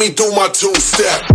me do my two-step.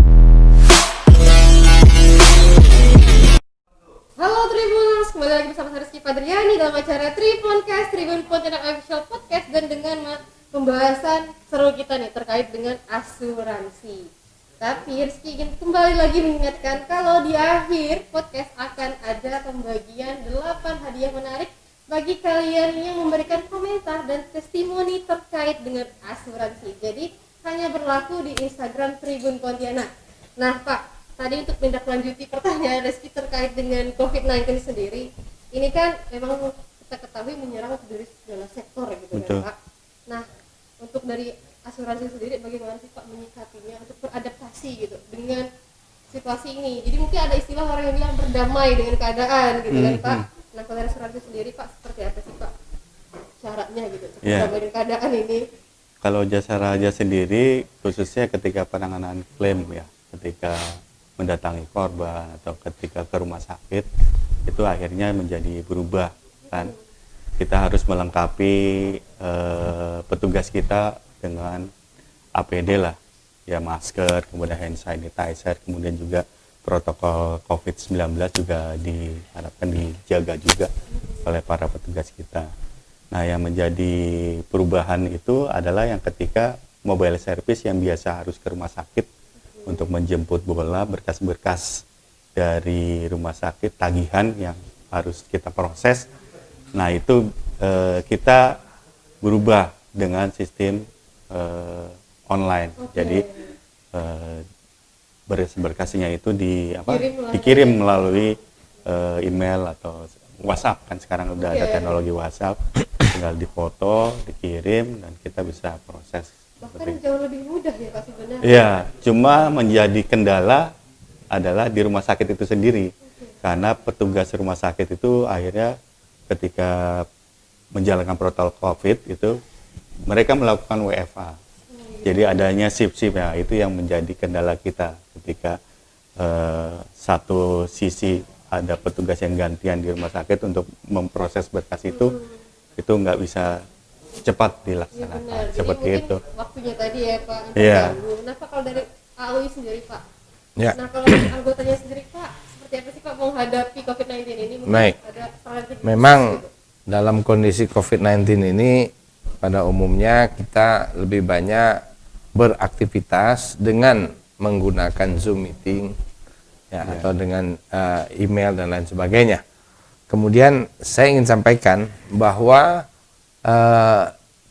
Halo Tribuners, kembali lagi bersama saya Rizky Padriani dalam acara Tribuncast, Tribun Pontianak Official Podcast, dan dengan pembahasan seru kita nih terkait dengan asuransi. Tapi Rizky ingin kembali lagi mengingatkan kalau di akhir podcast akan ada pembagian 8 hadiah menarik bagi kalian yang memberikan komentar dan testimoni terkait dengan asuransi. Jadi hanya berlaku di Instagram Tribun Pontianak. Nah Pak, tadi untuk menindaklanjuti pertanyaan Rizky terkait dengan COVID-19 sendiri, ini kan memang kita ketahui menyerang dari segala sektor gitu. Betul. Kan Pak. Nah, untuk dari asuransi sendiri bagaimana sih Pak menyikapinya untuk beradaptasi gitu dengan situasi ini? Jadi mungkin ada istilah orang yang bilang berdamai dengan keadaan gitu kan Pak. Nah, kalau dari asuransi sendiri Pak seperti apa sih Pak caranya gitu untuk berdamai dengan keadaan ini? Kalau jasa raja sendiri khususnya ketika penanganan klaim ya, ketika mendatangi korban atau ketika ke rumah sakit itu akhirnya menjadi berubah kan. Kita harus melengkapi petugas kita dengan APD lah ya, masker, kemudian hand sanitizer, kemudian juga protokol COVID-19 juga diharapkan dijaga juga oleh para petugas kita. Nah, yang menjadi perubahan itu adalah yang ketika mobile service yang biasa harus ke rumah sakit untuk menjemput bola berkas-berkas dari rumah sakit, tagihan yang harus kita proses. Nah, itu kita berubah dengan sistem online. Jadi berkas-berkasnya itu dikirim melalui email atau WhatsApp, kan sekarang udah ada teknologi WhatsApp, tinggal difoto, dikirim, dan kita bisa proses. Bahkan jauh lebih mudah ya Pak sebenarnya. Iya, cuma menjadi kendala adalah di rumah sakit itu sendiri. Karena petugas rumah sakit itu akhirnya ketika menjalankan protokol COVID itu mereka melakukan WFA. Jadi adanya shift-shift ya, itu yang menjadi kendala kita ketika satu sisi ada petugas yang gantian di rumah sakit untuk memproses berkas itu nggak bisa cepat dilaksanakan. Ya, seperti itu. Waktunya tadi ya Pak. Iya. Nah Pak, kalau dari AOI sendiri Pak. Ya. Nah kalau dari anggotanya sendiri Pak, seperti apa sih Pak menghadapi COVID-19 ini? Mungkin Baik. ada strategi Memang gitu. dalam kondisi COVID-19 ini pada umumnya kita lebih banyak beraktivitas dengan menggunakan Zoom meeting ya, atau dengan email dan lain sebagainya. Kemudian saya ingin sampaikan bahwa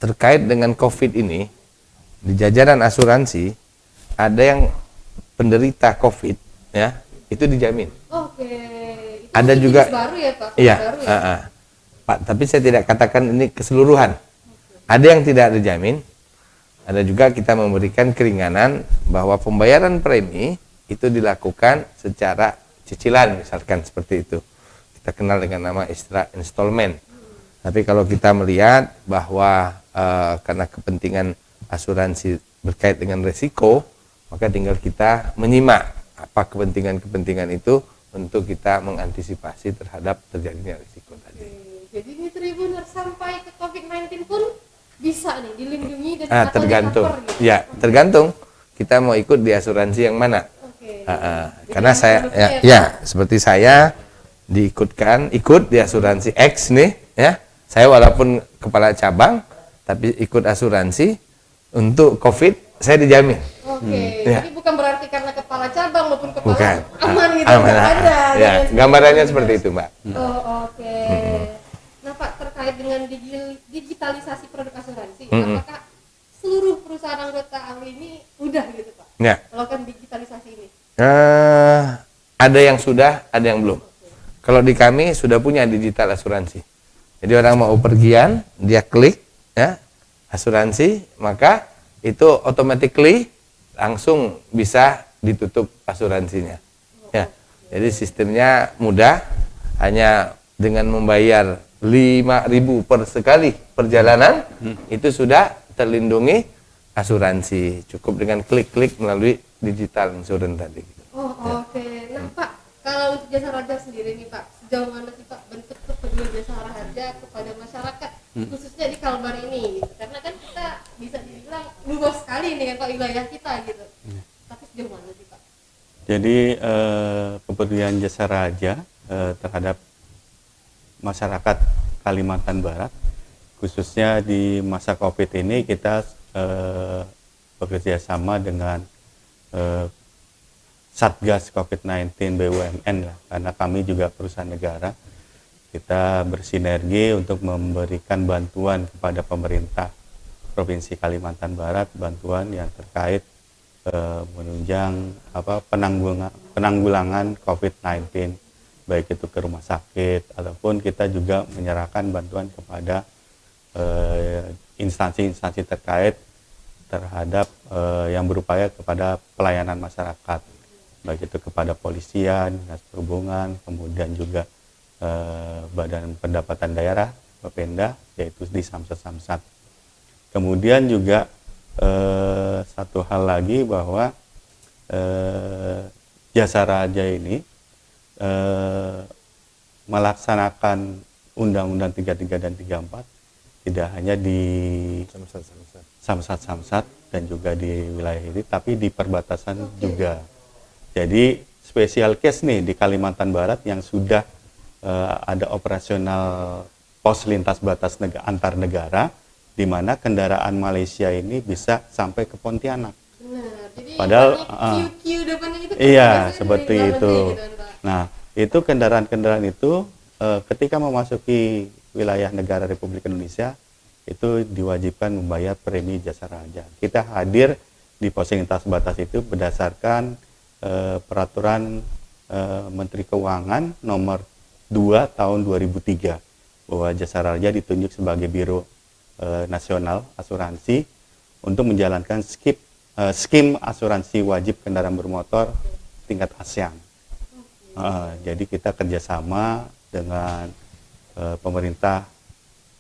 terkait dengan COVID ini di jajaran asuransi ada yang penderita COVID ya, itu dijamin. Oke. Itu Ada jenis juga baru ya Pak. Iya, Baru ya? Pak, tapi saya tidak katakan ini keseluruhan. Ada yang tidak dijamin, ada juga kita memberikan keringanan bahwa pembayaran premi itu dilakukan secara cicilan, misalkan seperti itu. Kita kenal dengan nama istilah installment. Tapi kalau kita melihat bahwa karena kepentingan asuransi berkait dengan resiko, maka tinggal kita menyimak apa kepentingan-kepentingan itu untuk kita mengantisipasi terhadap terjadinya risiko tadi. Jadi ini Tribuners sampai ke COVID-19 pun bisa nih dilindungi dan atau Tergantung. di-cover gitu. Ya, tergantung kita mau ikut di asuransi yang mana. Oke. Karena saya seperti saya ikut di asuransi X nih ya. Saya walaupun kepala cabang tapi ikut asuransi untuk COVID saya dijamin. Oke. Ya. Jadi bukan berarti karena kepala cabang maupun kepala Bukan. aman gitu. Aman. Nggak ada. Ya, gitu. gambarannya seperti itu, Mbak. Oh, oke. Nah Pak, terkait dengan digitalisasi produk asuransi, apakah seluruh perusahaan anggota AWI ini udah gitu Pak Ya. melakukan digitalisasi ini? Ada yang sudah, ada yang belum. Kalau di kami sudah punya digital asuransi. Jadi orang mau pergian, dia klik ya asuransi, maka itu automatically langsung bisa ditutup asuransinya. Ya. Jadi sistemnya mudah, hanya dengan membayar 5.000 per sekali perjalanan itu sudah terlindungi asuransi. Cukup dengan klik-klik melalui digital insurance tadi. Oke. Nah Pak, kalau untuk jasa raja sendiri nih Pak, sejauh mana sih Pak bentuk kepedulian jasa raja kepada masyarakat khususnya di Kalbar ini gitu. Karena kan kita bisa dibilang luas sekali nih kan Pak wilayah kita gitu. Jadi kepedulian Jasa Raja terhadap masyarakat Kalimantan Barat, khususnya di masa COVID ini kita bekerja sama dengan Satgas COVID-19 BUMN lah, karena kami juga perusahaan negara. Kita bersinergi untuk memberikan bantuan kepada pemerintah Provinsi Kalimantan Barat, bantuan yang terkait menunjang penanggulangan COVID-19, baik itu ke rumah sakit ataupun kita juga menyerahkan bantuan kepada instansi-instansi terkait terhadap yang berupaya kepada pelayanan masyarakat, baik itu kepada polisian, dinas perhubungan, kemudian juga Badan Pendapatan Daerah Bapenda, yaitu di Samsat. Kemudian juga satu hal lagi bahwa Jasa Raja ini melaksanakan Undang-Undang 33 dan 34 tidak hanya di Samsat dan juga di wilayah ini, tapi di perbatasan juga. Jadi special case nih di Kalimantan Barat yang sudah ada operasional pos lintas batas antar negara, di mana kendaraan Malaysia ini bisa sampai ke Pontianak. Benar. Jadi Padahal QQ depannya itu iya seperti dari luar itu. negeri gitu, Pak. Nah, itu kendaraan-kendaraan itu ketika memasuki wilayah negara Republik Indonesia itu diwajibkan membayar premi Jasa Raja. Kita hadir di pos lintas batas itu berdasarkan peraturan Menteri Keuangan nomor 2 tahun 2003 bahwa Jasa Raja ditunjuk sebagai Biro Nasional Asuransi untuk menjalankan skim asuransi wajib kendaraan bermotor tingkat ASEAN. Jadi kita kerjasama dengan pemerintah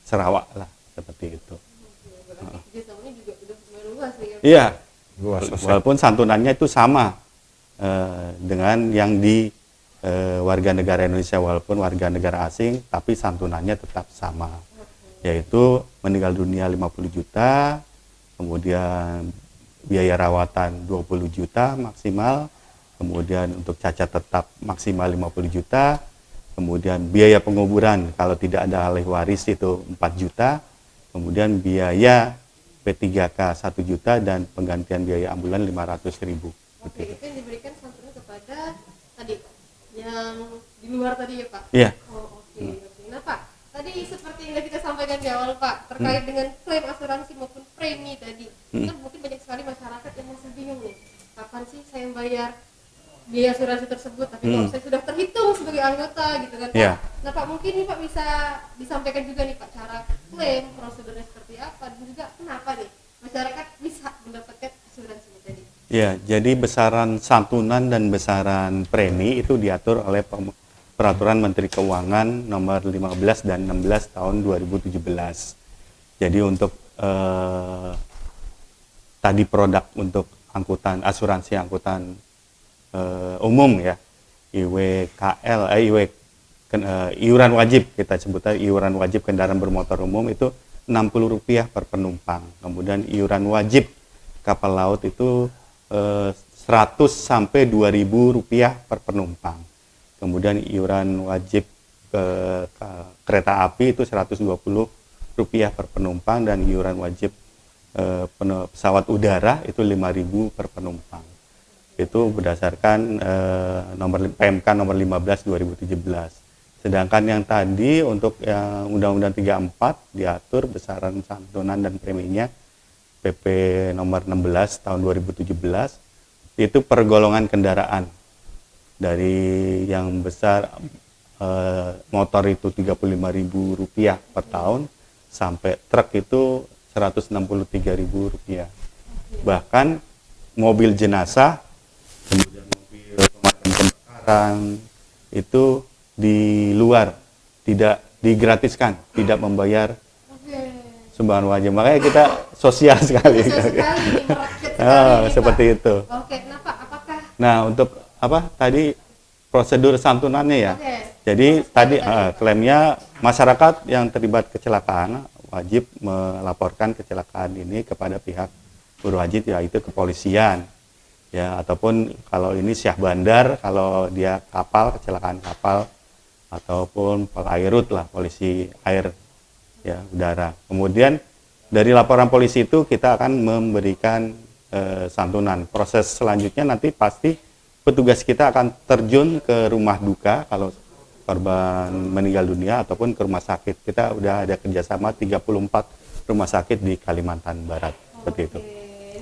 Sarawak lah, seperti itu. Berarti kerjasamanya juga udah lumayan luas nih ya, Pak. Iya, Luas. walaupun santunannya itu sama dengan yang di warga negara Indonesia, walaupun warga negara asing, tapi santunannya tetap sama, yaitu meninggal dunia 50 juta, kemudian biaya rawatan 20 juta maksimal, kemudian untuk cacat tetap maksimal 50 juta, kemudian biaya penguburan kalau tidak ada ahli waris itu 4 juta, kemudian biaya P3K 1 juta, dan penggantian biaya ambulan 500.000. Oke, itu yang diberikan santunan kepada tadi yang di luar tadi ya, Pak? Iya. Oh, oke. Nah, Pak, tadi seperti yang kita sampaikan di awal, Pak, terkait dengan klaim asuransi maupun premi tadi. Kan mungkin banyak sekali masyarakat yang masih bingung nih, kapan sih saya bayar biaya asuransi tersebut, tapi kalau saya sudah terhitung sebagai anggota gitu kan, Pak. Iya. Nah, Pak, mungkin nih Pak bisa disampaikan juga nih, Pak, cara klaim, prosedurnya seperti apa, dan juga kenapa nih masyarakat bisa mendapatkan asuransi tadi. Ya, jadi besaran santunan dan besaran premi itu diatur oleh Peraturan Menteri Keuangan nomor 15 dan 16 tahun 2017. Jadi untuk tadi produk untuk angkutan asuransi angkutan umum ya, iuran wajib, kita sebutnya iuran wajib kendaraan bermotor umum itu Rp60 per penumpang. Kemudian iuran wajib kapal laut itu 100 sampai Rp2.000 per penumpang. Kemudian iuran wajib kereta api itu Rp120 per penumpang, dan iuran wajib pesawat udara itu Rp5.000 per penumpang. Itu berdasarkan PMK nomor 15 2017. Sedangkan yang tadi untuk yang Undang-Undang 34 diatur besaran santunan dan preminya PP nomor 16 tahun 2017 itu per golongan kendaraan. Dari yang besar motor itu Rp35.000 per tahun sampai truk itu Rp163.000. Bahkan mobil jenazah, kemudian mobil pemadam kebakaran itu di luar, tidak digratiskan, tidak membayar sumbangan wajib. Makanya kita sosial sekali. Seperti itu. Oke, kenapa? Apakah? Nah, untuk apa tadi prosedur santunannya ya. Jadi tadi klaimnya masyarakat yang terlibat kecelakaan wajib melaporkan kecelakaan ini kepada pihak berwajib, yaitu kepolisian. ya, ataupun kalau ini Syah Bandar, kalau dia kapal, kecelakaan kapal, ataupun Polairut lah, polisi air, ya, udara. Kemudian dari laporan polisi itu kita akan memberikan santunan. Proses selanjutnya nanti pasti petugas kita akan terjun ke rumah duka kalau korban meninggal dunia ataupun ke rumah sakit. Kita udah ada kerjasama 34 rumah sakit di Kalimantan Barat, seperti itu.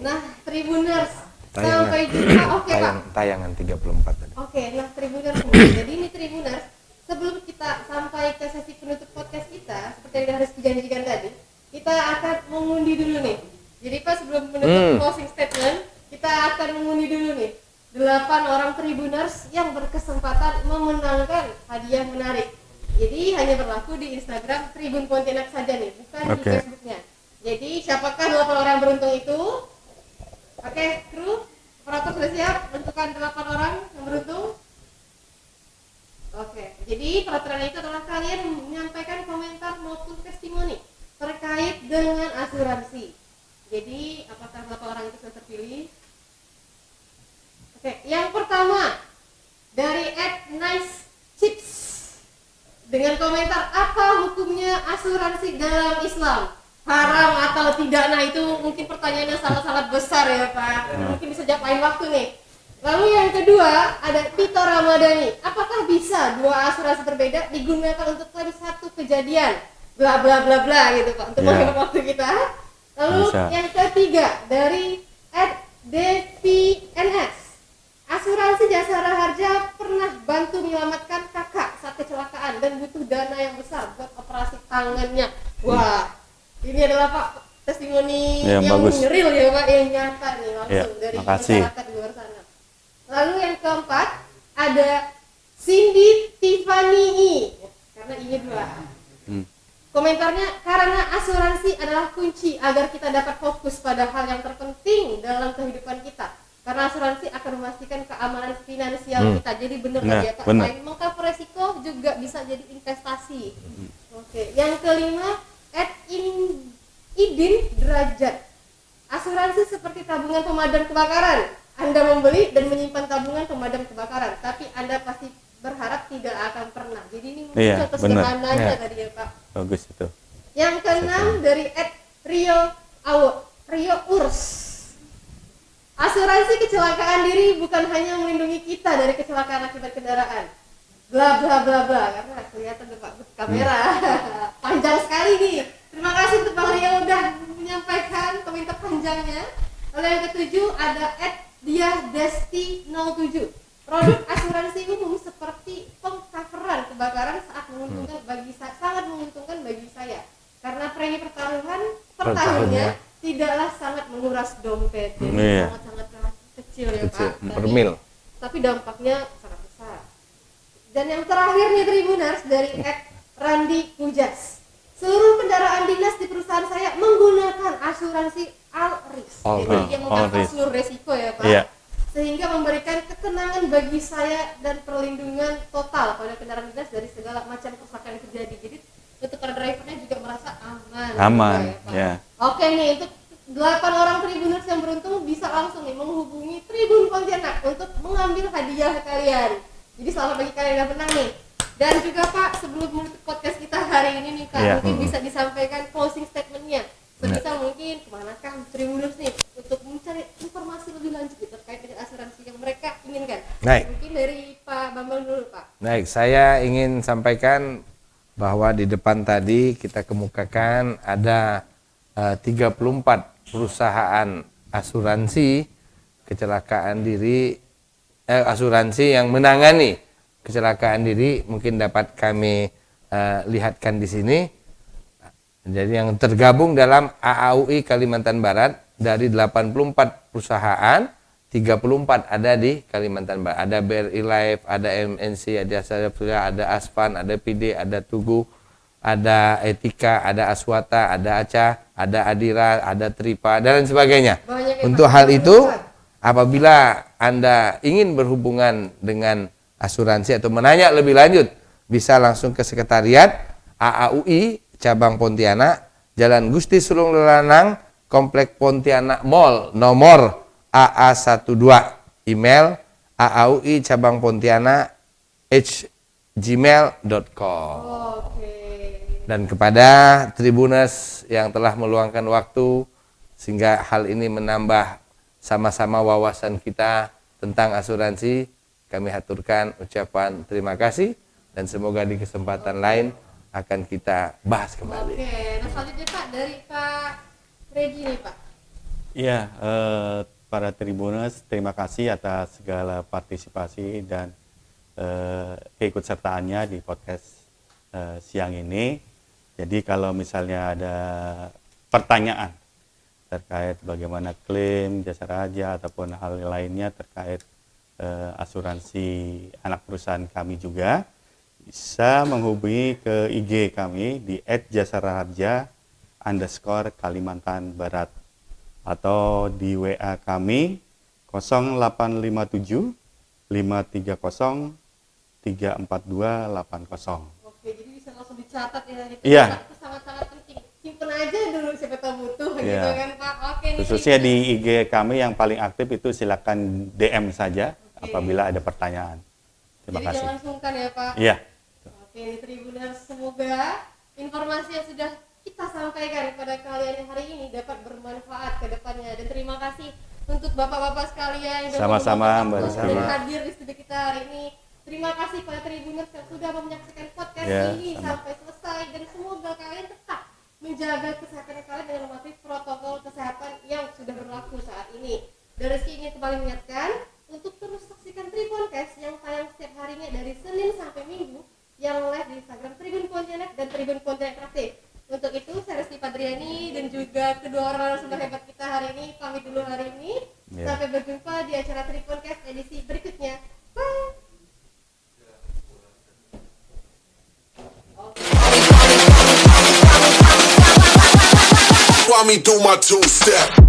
Nah, Tribuners, Tayangan. sampai jumpa. Oke, Pak. Tayangan 34 tadi. Oke, nah Tribuners semua. Jadi ini Tribuners, sebelum kita sampai ke sesi penutup podcast kita, seperti yang harus dijanjikan tadi, kita akan mengundi dulu nih. Jadi Pak, sebelum menutup closing statement, kita akan mengundi dulu nih 8 orang Tribuners yang berkesempatan memenangkan hadiah menarik. Jadi hanya berlaku di Instagram Tribun Pontianak saja nih, bukan di Facebooknya. Jadi siapakah 8 orang yang beruntung itu? Oke, kru, operator sudah siap menentukan 8 orang yang beruntung? Oke, jadi peraturan itu adalah kalian menyampaikan komentar maupun testimoni terkait dengan asuransi. Jadi apakah 8 orang itu sudah terpilih? Oke, yang pertama dari @nicechips dengan komentar apa hukumnya asuransi dalam Islam, haram atau tidak. Nah itu mungkin pertanyaannya sangat-sangat besar ya Pak, mungkin bisa jawab lain waktu nih. Lalu yang kedua ada Tito Ramadhani, apakah bisa 2 asuransi berbeda digunakan untuk klaim satu kejadian, bla bla bla bla gitu Pak, untuk menghemat waktu kita. Lalu Bisa. yang ketiga dari @devns, asuransi Jasara Harja pernah bantu menyelamatkan kakak saat kecelakaan dan butuh dana yang besar buat operasi tangannya. Wah, ini adalah Pak testimoni Ya, yang bagus. real ya Pak, yang nyata nih langsung Ya, dari makasih. masyarakat di luar sana. Lalu yang keempat ada Cindy Tiffany I, karena I-nya 2. Komentarnya, karena asuransi adalah kunci agar kita dapat fokus pada hal yang terpenting dalam kehidupan kita. Karena asuransi akan memastikan keamanan finansial kita. Jadi benar Nah, tadi ya Pak, benar. selain mengcover resiko juga bisa jadi investasi. Oke, yang kelima @idin derajat. Asuransi seperti tabungan pemadam kebakaran. Anda membeli dan menyimpan tabungan pemadam kebakaran, tapi Anda pasti berharap tidak akan pernah. Jadi ini mungkin Iya, contoh benar. sederhananya Iya. tadi ya Pak. Bagus itu. Yang keenam dari Rio Urs. Asuransi kecelakaan diri bukan hanya melindungi kita dari kecelakaan akibat kendaraan. Bla bla bla bla, karena kelihatan tuh Pak kamera. Panjang sekali nih. Terima kasih untuk Bang Rio udah menyampaikan komentar panjangnya. Lalu yang ketujuh ada @diadesti07. Produk asuransi umum seperti pengcoveran kebakaran sangat menguntungkan bagi saya karena premi pertaruhan per tahunnya tidaklah sangat menguras dompet. Jadi Iya. sangat kecil ya Kecil, Pak. per mil. Tapi dampaknya sangat besar. Dan yang terakhir nih Tribuners dari @Randi Pujas. Seluruh kendaraan dinas di perusahaan saya menggunakan asuransi All-Risk. All Jadi Risk. yang mengcover All-Risk. seluruh resiko ya Pak. Iya. Sehingga memberikan ketenangan bagi saya dan perlindungan total pada kendaraan dinas dari segala macam kerusakan yang terjadi. Jadi untuk para drivernya juga merasa aman. Aman, juga Pak. ya. Oke nih, untuk 8 orang Tribuners yang beruntung bisa langsung nih menghubungi Tribun Pontianak untuk mengambil hadiah kalian. Jadi selamat bagi kalian yang menang nih. Dan juga Pak, sebelum menutup podcast kita hari ini nih Kak, Iya. mungkin bisa disampaikan closing statement-nya. Sebisa mungkin kemanakah Tribuners nih untuk mencari informasi lebih lanjut terkait dengan asuransi yang mereka inginkan. Baik. Mungkin dari Pak Bambang dulu Pak. Baik, saya ingin sampaikan bahwa di depan tadi kita kemukakan ada 34 perusahaan asuransi kecelakaan diri, asuransi yang menangani kecelakaan diri, mungkin dapat kami lihatkan di sini. Jadi yang tergabung dalam AAUI Kalimantan Barat dari 84 perusahaan, 34 ada di Kalimantan Barat. Ada BRI Life, ada MNC, ada Sarapura, ada Aspan, ada PD, ada Tugu, ada Etika, ada Aswata, ada Aca, ada Adira, ada Tripa, dan lain sebagainya. Banyak ya, Untuk Pak. hal itu, apabila Anda ingin berhubungan dengan asuransi atau menanya lebih lanjut, bisa langsung ke sekretariat AAUI Cabang Pontianak, Jalan Gusti Sulung Lelanang, Komplek Pontianak Mall, nomor AA12. email AAUI cabang Pontianak gmail.com. Oke. Dan kepada Tribuners yang telah meluangkan waktu sehingga hal ini menambah sama-sama wawasan kita tentang asuransi, kami haturkan ucapan terima kasih dan semoga di kesempatan lain akan kita bahas kembali. Oke, nah selanjutnya Pak dari Pak Regi nih Pak. Iya, para Tribuners, terima kasih atas segala partisipasi dan keikutsertaannya di podcast siang ini. Jadi kalau misalnya ada pertanyaan terkait bagaimana klaim jasa raja ataupun hal lainnya terkait asuransi anak perusahaan kami juga, bisa menghubungi ke IG kami di @jasaraharja_Kalimantan Barat atau di WA kami 0857 530 34280. Oke, jadi bisa langsung dicatat ya gitu. Iya. Pak. Itu sangat-sangat penting. Simpen aja dulu siapa tahu butuh gitu Iya. kan Pak. Oke nih. Khususnya di IG kami yang paling aktif itu silakan DM saja apabila ada pertanyaan. Terima Jadi kasih. jangan sungkan ya Pak. Iya. Oke, Tribuners, semoga informasi yang sudah kita sampaikan kepada kalian hari ini dapat bermanfaat ke depannya. Dan terima kasih untuk bapak-bapak sekalian yang sudah Sama-sama, meluangkan Mbak waktu Rizky. dan hadir di studio kita hari ini. Terima kasih pada Tribuners yang sudah menyaksikan podcast Ya, ini sama. sampai selesai, dan semoga kalian tetap menjaga kesehatan kalian dengan mematuhi protokol kesehatan yang sudah berlaku saat ini. Dan Rizky ingin kembali mengingatkan untuk terus saksikan Tribuncast yang tayang setiap harinya dari Senin sampai Minggu, yang live di Instagram Tribun Pontianak dan Tribun Pontianak Aktif. Untuk itu saya Rizky Padriani dan juga kedua orang narasumber hebat kita hari ini pamit dulu hari ini. Ya. Sampai berjumpa di acara Tribuncast edisi berikutnya. Bye. While me do my two-step.